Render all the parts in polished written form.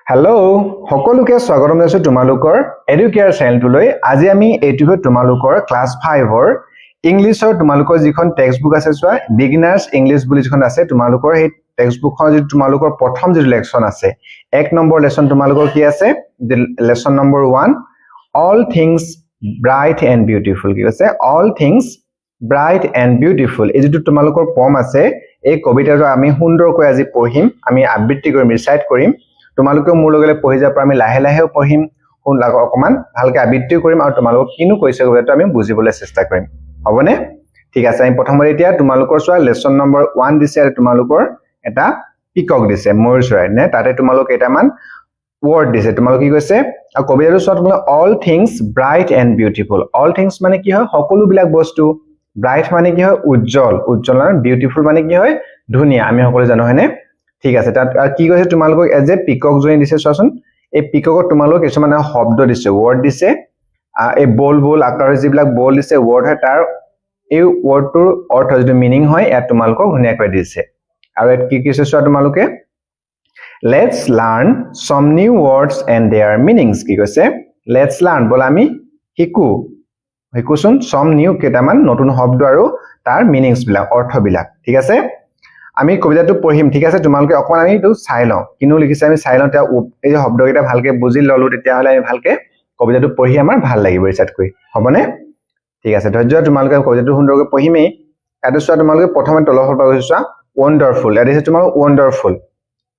Hello' সকলোকে স্বাগতম জনাইছো তোমালোকৰ এডুকেয়াৰ চেনেলটোলৈ আজি আমি এইটোৱে তোমালোকৰ ক্লাছ 5 ৰ ইংলিছৰ তোমালোকৰ যিখন টেক্সট বুক আছে চোৱা বিগিনাৰ্ছ ইংলিছ বুলি যিখন আছে তোমালোকৰ এই টেক্সট বুকখন যদি তোমালোকৰ প্ৰথম যি লেসন আছে এক নম্বৰ লেসন তোমালোকৰ কি আছে lesson number 1 all things bright and beautiful কি আছে all things bright and beautiful এই যেটো তোমালোকৰ পম আছে এই কবিতাটো আমি সুন্দৰকৈ আজি পঢ়িম আমি আবৃত্তি কৰিম ৰিচাইট কৰিম তোমালোকে মোৰ লগলে পঢ়ি যাব আমি লাহে লাহে পঢ়িম কোন লাগ অকমান ভালকে আবৃত্তি কৰিম আৰু তোমালোক কিনো কৈছে কবিতাটো আমি বুজিবলৈ চেষ্টা কৰিম হবনে ঠিক আছে আমি প্ৰথমতে এতিয়া তোমালোকৰ চোৱা লেসন নম্বৰ 1 দিছে আৰু তোমালোকৰ এটা পিকক দিছে ময়ূৰ চৰাই নে তাতে তোমালোক এটামান ওয়াৰ্ড দিছে তোমালোক কি কৈছে আৰু কবিতাটো চোৱা তোমালোক all things bright and beautiful all things মানে কি হয় সকলো বিলাক বস্তু ব্ৰাইট মানে কি হয় উজ্জ্বল উজ্জ্বল আৰু বিউটিফুল মানে কি হয় ধুনিয়া আমি সকলো জানো হয়নে ঠিক আছে তাত কি কৈছে তোমালোকক এজ এ পিকক জনি দিছে চোৱাচোন এই পিককত তোমালোক কিছুমান শব্দ দিছে ওয়াৰ্ড দিছে এই বল বল আকাৰৰ যিবিলাক বল দিছে ওয়াৰ্ড হয় তাৰ এই ওয়াৰ্ডটোৰ অৰ্থ যিটো মিনিং হয় ইয়াত তোমালোকক ধুনিয়াকৈ দিছে আৰু ইয়াত কি কৈছে চোৱা তোমালোকে let's learn some new words and their meanings কি কৈছে let's learn বল আমি শিকুচোন some new কেটামান নতুন শব্দ আৰু তাৰ মিনিংস বিলাক অৰ্থ বিলাক ঠিক আছে আমি কবিতাটো পঢ়িম ঠিক আছে তোমালোকে অকমান আমি তো চাই লওঁ কিনো লিখিছে আমি চাই লওঁ তে এই শব্দকেইটা ভালকে বুজি ললো তেতিয়া হলে আমি ভালকে কবিতাটো পঢ়ি আমাৰ ভাল লাগিব ৰিচাৰ্ট কৰি হবনে ঠিক আছে ধৈৰ্য তোমালোকে কবিতাটো সুন্দৰকৈ পঢ়িমেই এটো চোৱা তোমালোকে প্ৰথমে তলৰ পৰা কৈছা ওয়ান্ডাৰফুল এটো হৈছে তোমাৰ ওয়ান্ডাৰফুল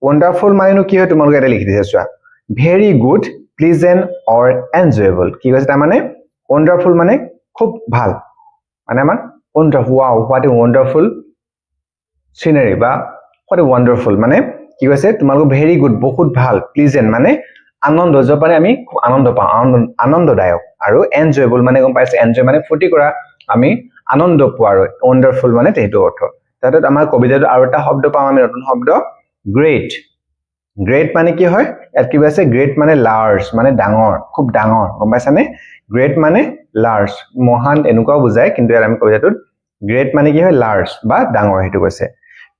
ওয়ান্ডাৰফুল মানে কি হয় তোমালোকে এটা লিখি দিছে চোৱা ভেৰি গুড প্লিজেন্ট অৰ এনজয়েবল কি কৈছে তাৰ মানে ওয়ান্ডাৰফুল মানে খুব ভাল মানে আমাৰ ওয়ান্ডাৰফুল ওয়াও হোৱাট এ ওয়ান্ডাৰফুল সিনাৰি বা হোৱাট এ ওয়ান্ডাৰফুল মানে কি কৈছে তোমালোক ভেৰি গুড বহুত ভাল প্লিজেন্ট মানে আনন্দ জপাৰে আমি খুব আনন্দ পাওঁ আনন্দদায়ক আৰু এনজয়েবল মানে গম পাইছে এনজয় মানে ফুটি কৰা আমি আনন্দ পোৱা আৰু ওয়ান্ডাৰফুল মানে সেইটো অৰ্থ তাত আমাৰ কবিতাটো আৰু এটা শব্দ পাওঁ আমি নতুন শব্দ গ্ৰেট গ্ৰেট মানে কি হয় ইয়াত কি আছে গ্ৰেট মানে লাৰ্জ মানে ডাঙৰ খুব ডাঙৰ গম পাইছানে গ্ৰেট মানে লাৰ্জ মহান এনেকুৱাও বুজায় কিন্তু ইয়াত আমি কবিতাটোত গ্ৰেট মানে কি হয় লাৰ্জ বা ডাঙৰ হেতু কৈছে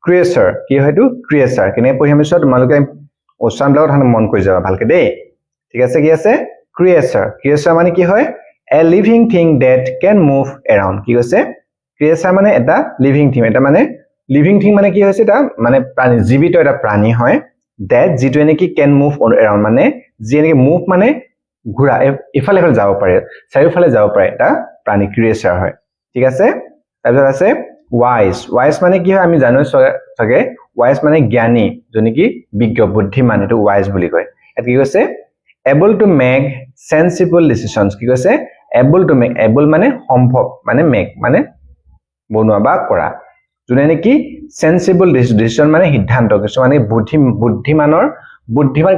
ক্ৰিয়েচাৰ কি হয়তো ক্ৰিয়েচাৰ কেনে পঢ়িম চোৱা তোমালোকে উচ্চাৰণবিলাক মন কৰি যাবা ভালকে দেই ঠিক আছে কি আছে ক্ৰিয়েচাৰ মানে কি হয় a living thing that can move around কি কৈছে ক্ৰিয়েচাৰ মানে এটা লিভিং থিং এটা মানে লিভিং থিং মানে কি হৈছে এটা মানে প্ৰাণী জীৱিত এটা প্ৰাণী হয় দ্যাট যিটো নেকি ক্যান মুভ এৰাউন্ড মানে যি নেকি মুভ মানে ঘুৰা ইফালে ইফালে যাব পাৰে চাৰিওফালে যাব পাৰে এটা প্ৰাণী ক্ৰিয়েচাৰ হয় ঠিক আছে তাৰপিছত আছে ওয়াইজ মানে কি হয় আমি জানো সকে ওয়াইজ মানে জ্ঞানী জনে কি বিজ্ঞ বুদ্ধিমান এটো ওয়াইজ বুলি কয় এত কি কৈছে able to make sensible decisions কি কৈছে able to make able মানে সম্ভৱ মানে make মানে বনোৱা বা কৰা জনে নেকি সেন্সিবল ডিসিশন মানে সিদ্ধান্ত কিছু মানে বুদ্ধিমান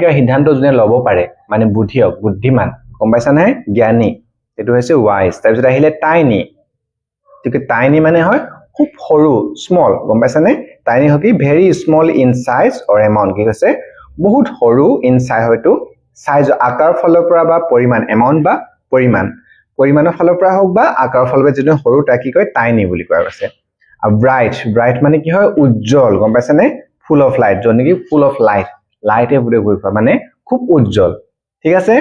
কিবা সিদ্ধান্ত জনে ল'ব পাৰে মানে বুদ্ধিমান গম পাইছা নে জ্ঞানী এটো হৈছে ওয়াইজ তাৰপিছত আহিলে টাইনি মানে হয় খুব সৰু স্মল গম পাইছা নে টাইনি হকি very small in size or amount কি কৈছে বহুত সৰু ইন সাইজ হয়তো সাইজ আকাৰ ফলৰ পৰা বা পৰিমাণ এমাউন্ট বা পৰিমাণৰ ফলৰ পৰা হোক বা আকাৰ ফলৰ পৰা যেনে সৰু তা কি কয় টাইনি বুলি কোৱা আছে আৰু ব্ৰাইট মানে কি হয় উজ্জ্বল গম পাইছা নে ফুল অফ লাইট জনে কি ফুল অফ লাইটে বুৰে গৈ মানে খুব উজ্জ্বল ঠিক আছে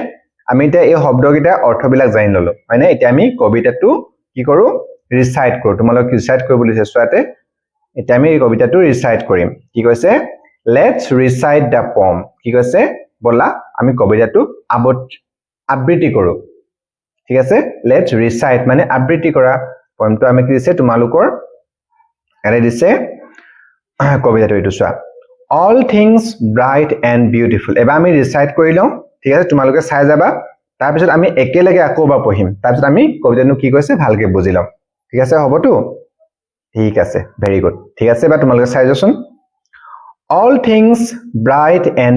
আমি এতিয়া এই শব্দকেইটা অৰ্থবিলাক জানি ললো হয়নে এতিয়া আমি কবিতাটো কি কৰো ৰিচাইট কৰো তোমালোক ৰিচাইট কৰিব বুলি চেষ্টাতে এতিয়া আমি এই কবিতাটো ৰিচাইট কৰিম কি কৈছে লেটস ৰিচাইট দা পম কি কৈছে বলা আমি কবিতাটো আবৃত্তি কৰো ঠিক আছে লেটস ৰিচাইট মানে আবৃত্তি কৰা পমটো আমি কি দিছে তোমালোকৰ এনে দিছে কবিতাটো এইটো চোৱা all things bright and beautiful এবাৰ আমি ৰিচাইট কৰি লওঁ ঠিক আছে তোমালোকে চাই যাবা তাৰ পিছত আমি একেলগে আকৌ বা পঢ়িম তাৰ পিছত আমি কবিতাটো কি কৈছে ভালকে বুজি লম ঠিক আছে হবতো ঠিক আছে ভেৰি গুড ঠিক আছে বা তোমালোকে চাই যাচোন all things bright and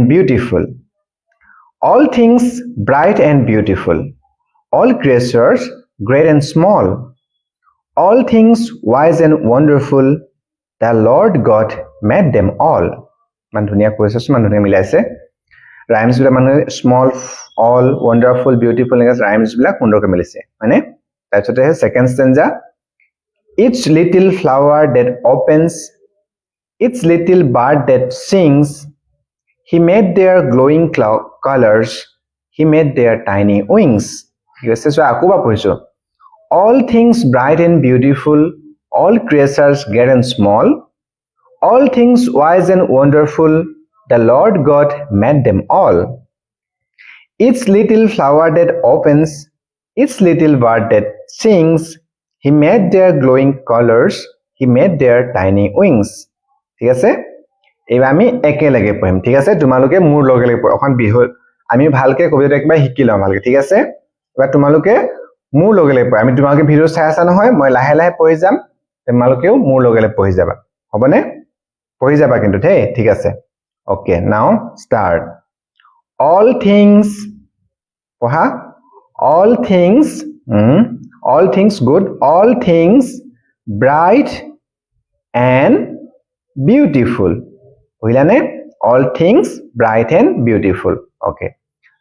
beautiful all creatures great and small all things wise and wonderful the Lord God made them all মান ধুনিয়া কৈছে মান ধুনিয়া মিলাইছে rhymes বিলাক মানে small all wonderful beautiful rhymes বিলাক সুন্দৰকৈ মিলাইছে মানে তাৰপিছতে second stanza each little flower that opens, each little bird that sings, He made their glowing colors. He made their tiny wings. ঠিক আছে সো আকৌ বা পঢ়িছো all things bright and beautiful, all creatures great and small, all things wise and wonderful, the Lord God made them all. Each little flower that opens, each little bird that sings, he made their glowing colors, he made their tiny wings. ঠিক আছে এইবা আমি একেলগে পঢ়িম ঠিক আছে তোমালোকে মোৰ লগে লগে এখন বিহু আমি ভালকে কবিতা একবাৰ শিকি লম ভালকে ঠিক আছে এবাৰ তোমালোকে মোৰ লগে লগে পঢ় আমি তোমালোকে ভিডিও চাই আছা নহয় মই লাহে লাহে পঢ়ি যাম তোমালোকেও মোৰ লগে লগে পঢ়ি যাবা হবনে পঢ়ি যাবা কিন্তু ঠিক আছে ওকে নাও স্টার্ট all things পঢ়া all things good all things bright and beautiful বুঝলানে all things bright and beautiful okay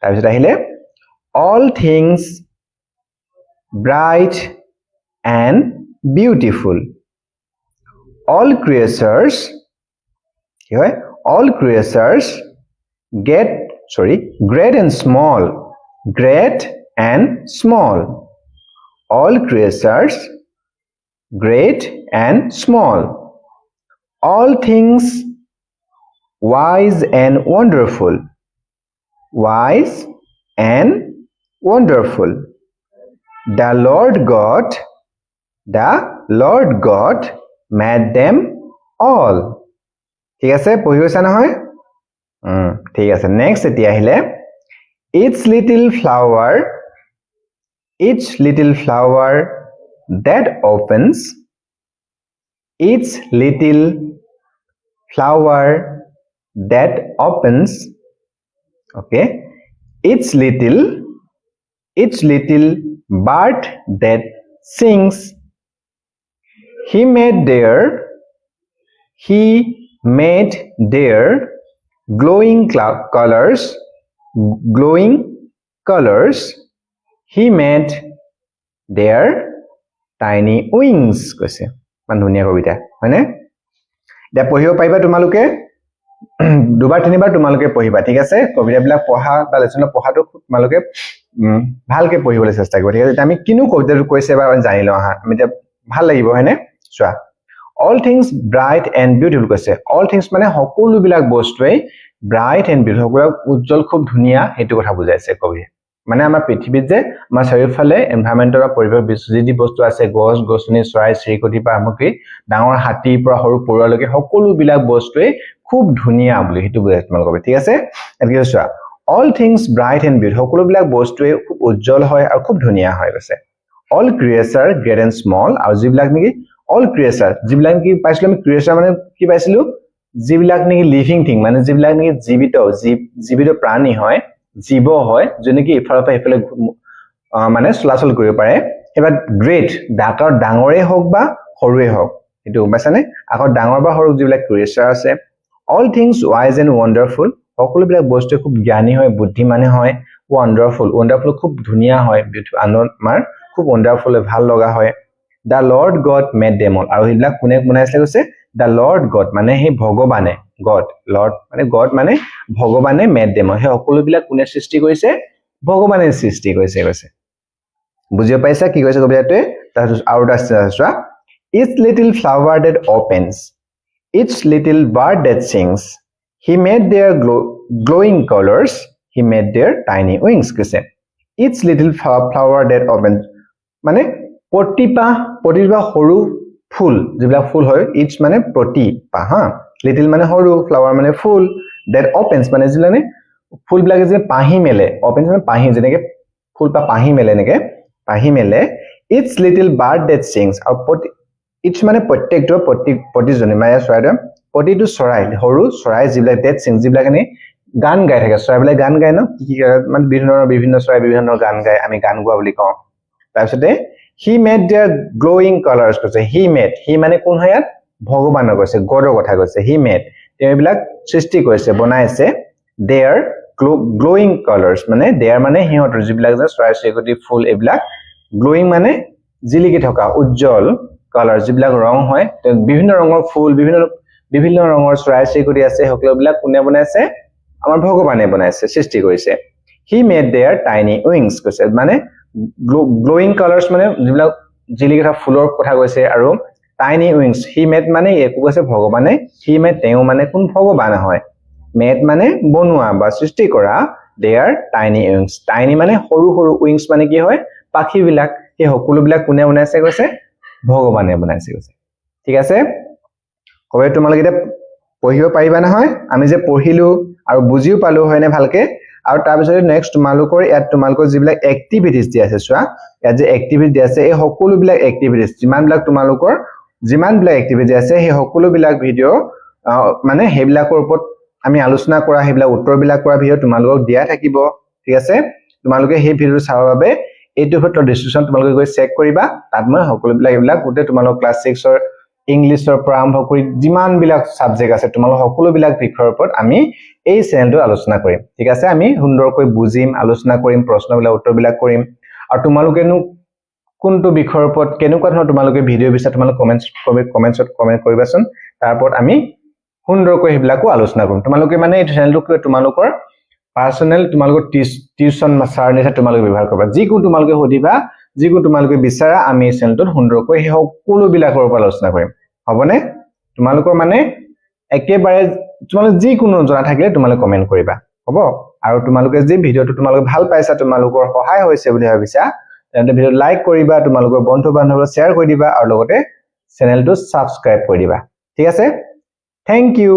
তাৰপিছত আহিলে all things bright and beautiful all creatures কি হয় all creatures great and small all creatures great and small all things wise and wonderful the Lord God made them all ঠিক আছে পঢ়ি গৈছা নহয় ঠিক আছে নেক্সট এতিয়া আহিলে each little flower that opens each little flower that opens okay each little bird that sings he made their glowing colors he made their tiny wings কৈছে মান ধুনিয়া কবিতা হয়নে দে পঢ়িব পাৰিবা তোমালোকে দুবাৰ তিনিবাৰ তোমালোকে পঢ়িবা ঠিক আছে কবিতাবিলাক পঢ়া বা লেসন পঢ়াটো তোমালোকে ভালকে পঢ়িবলৈ চেষ্টা কৰিবা ঠিক আছে আমি কিনো কবিতাটো কৈছে বা জানি লওঁ হা আমি ভাল লাগিব হয়নে চোৱা all things bright and beautiful কৈছে all things মানে সকলো বিলাক বস্তুই bright and beautiful উজ্জ্বল খুব ধুনিয়া হেতু কথা বুজাইছে কবি মানে আমাৰ পৃথিৱীত যে আমাৰ চাৰিওফালে এনভায়ৰনমেন্টৰ পৰিৱেশ যি বস্তু আছে গছ গছনি চৰাই চিৰিকটি পৰা আৰম্ভ কৰি ডাঙৰ হাতী পৰা সৰু পৰুৱালৈকে সকলো বিলাক বস্তুই খুব ধুনিয়া বুলি হেতু বুজাইছে তোমালোক কবি ঠিক আছে একি চোৱা all things bright and beautiful সকলো বিলাক বস্তুই খুব উজ্জ্বল হয় আৰু খুব ধুনিয়া হয় কৈছে all creatures great and small আৰু যিবিলাক নেকি all creatures যিবিলাক কি পাইছিলো আমি creature মানে কি পাইছিলো যিবিলাক নেকি লিভিং থিং মানে যিবিলাক নেকি জীৱিত প্ৰাণী হয় জীৱ হয় যেনে কি ইফালৰ পৰা ইফালে মানে চলাচল কৰিব পাৰে এবাৰ গ্ৰেট ডাঙৰে হোক বা সৰুৱে হোক এটো পাইছানে আকৌ ডাঙৰ বা সৰু যিবিলাক creature আছে all things wise and wonderful সকলো বিলাক বস্তু খুব জ্ঞানী হয় বুদ্ধিমানে হয় wonderful খুব ধুনিয়া হয় আমাৰ খুব wonderful ভাল লগা হয় the Lord God made them all আৰু হিলা কোনে বনাইছিলে কৈছে the Lord God মানে হে ভগৱানে Lord মানে ভগৱানে made them all হে সকলো বিলাক কোনে সৃষ্টি কৰিছে ভগৱানে সৃষ্টি কৰিছে কৈছে বুজিব পাইছা কি কৈছে কবিতাটোৱে তাৰপিছত আৰু এটা চোৱা each little flower that opens each little bird that sings he made their glowing colors he made their tiny wings কৈছে each little flower that opens মানে প্ৰতিপা সৰু ফুল যিবিলাক ফুল হয় each মানে প্ৰতিপা হা লিটল মানে সৰু ফ্লাৱাৰ মানে ফুল that opens মানে যিলানে ফুল বিলাকে যে পাহি মেলে opens মানে পাহি যেনেকে ফুল পা পাহি মেলে নেকে পাহি মেলে each little bird that sings আৰু each মানে প্ৰত্যেকটো প্ৰতিজনী মানে প্ৰতিটো চৰাই সৰু চৰাই যিবিলাক that sings যিবিলাক নে গান গাই থাকে চৰাইবিলাক গান গায় ন কি মানে বিভিন্ন চৰাই বিভিন্ন গান গায় আমি গান গোৱা বুলি কওঁ তাৰপিছতে he made their glowing colors কৈছে he মানে কোন হয় ইয়াত ভগৱানৰ কৈছে গডৰ কথা কৈছে he made তেওঁবিলাক সৃষ্টি কৰিছে বনাইছে their glowing colors মানে their মানে হিহঁতৰ যিবিলাক যে চৰাই চিৰিকটি ফুল এইবিলাক glowing মানে জিলিকি থকা উজ্জ্বল কালাৰ যিবিলাক ৰং হয় বিভিন্ন ৰঙৰ ফুল বিভিন্ন ৰঙৰ চৰাই চিৰিকটি আছে সকলোবিলাক কোনে বনাইছে আমাৰ ভগৱানে বনাইছে সৃষ্টি কৰিছে he made their tiny wings কৈছে মানে glowing colors মানে যিবিলাক জিলিকা ফুলৰ কথা কৈছে আৰু tiny wings he made মানে একো কৈছে ভগৱানে he made তেওঁ মানে কোন ভগৱান হয় made মানে বনোৱা বা সৃষ্টি কৰা their tiny wings tiny মানে সৰু সৰু wings মানে কি হয় পাখি বিলাক এই সকলো বিলাক কোনে বনাইছে কৈছে ভগৱানে বনাইছে কৈছে ঠিক আছে কবে তোমালোকে এটা পঢ়িব পাৰিবা নহয় আমি যে পঢ়িলো আৰু বুজিও পালো হয়নে ভালকে আৰু তাৰ পিছত নেক্সট তোমালোকৰ ইয়াত তোমালোকৰ যিবিলাক এক্টিভিটিজ দি আছে চোৱা ইয়াত যে এক্টিভিটি দি আছে এই সকলো বিলাক এক্টিভিটিজ যিমান বিলাক এক্টিভিটি আছে সেই সকলো বিলাক ভিডিও মানে হেবিলাকৰ ওপৰত আমি আলোচনা কৰা হেবিলাক উত্তৰ বিলাক কৰা ভিডিও তোমালোকক দিয়া থাকিব ঠিক আছে তোমালোকে সেই ভিডিও চাবৰ বাবে এইটো ফটো ডিসক্ৰিপচন তোমালোকে গৈ চেক কৰিবা তাত মই সকলো বিলাক এইবিলাক গুটে তোমালোক ক্লাছ 6 ৰ ইংলিছৰ পৰা আৰম্ভ কৰি যিমান বিলাক সাবজেক্ট আছে তোমালোক সকলো বিলাক বিষয়ৰ ওপৰত আমি এই চেনেলটো আলোচনা কৰিম ঠিক আছে আমি সুন্দৰকৈ বুজিম আলোচনা কৰিম প্ৰশ্নবিলাক উত্তৰবিলাক কৰিম আৰু তোমালোকেনো কোনটো বিষয়ৰ ওপৰত কেনেকুৱা ধৰণৰ তোমালোকে ভিডিও বিচাৰা তোমালোক কমেন্টছত কমেন্ট কৰিবাচোন তাৰ ওপৰত আমি সুন্দৰকৈ হেবিলাকো আলোচনা কৰিম তোমালোকে মানে এই চেনেলটো তোমালোকৰ পাৰ্সোনাল তোমালোকৰ টিউচন মাস্টাৰ নিচিনা তোমালোকে ব্যৱহাৰ কৰিবা যিকোনো তোমালোকে হদিবা যিকোনো তোমালোকে বিচাৰা আমি এই চেনেলটোত সুন্দৰকৈ এই সকলো বিলাকৰ ওপৰত আলোচনা কৰিম হবনে তোমালোকৰ মানে একেবাৰে তোমালোক যিকোনো জনা থাকিলে তোমালোকে কমেন্ট কৰিবা হ'ব আৰু তোমালোকে যে ভিডিওটো তোমালোকে ভাল পাইছা তোমালোকৰ সহায় হৈছে বুলি ভাবিছা তেন্তে ভিডিও লাইক কৰিবা তোমালোকৰ বন্ধু বান্ধৱক শ্বেয়াৰ কৰি দিবা আৰু লগতে চেনেলটো সাবস্ক্ৰাইব কৰি দিবা ঠিক আছে থ্যাংক ইউ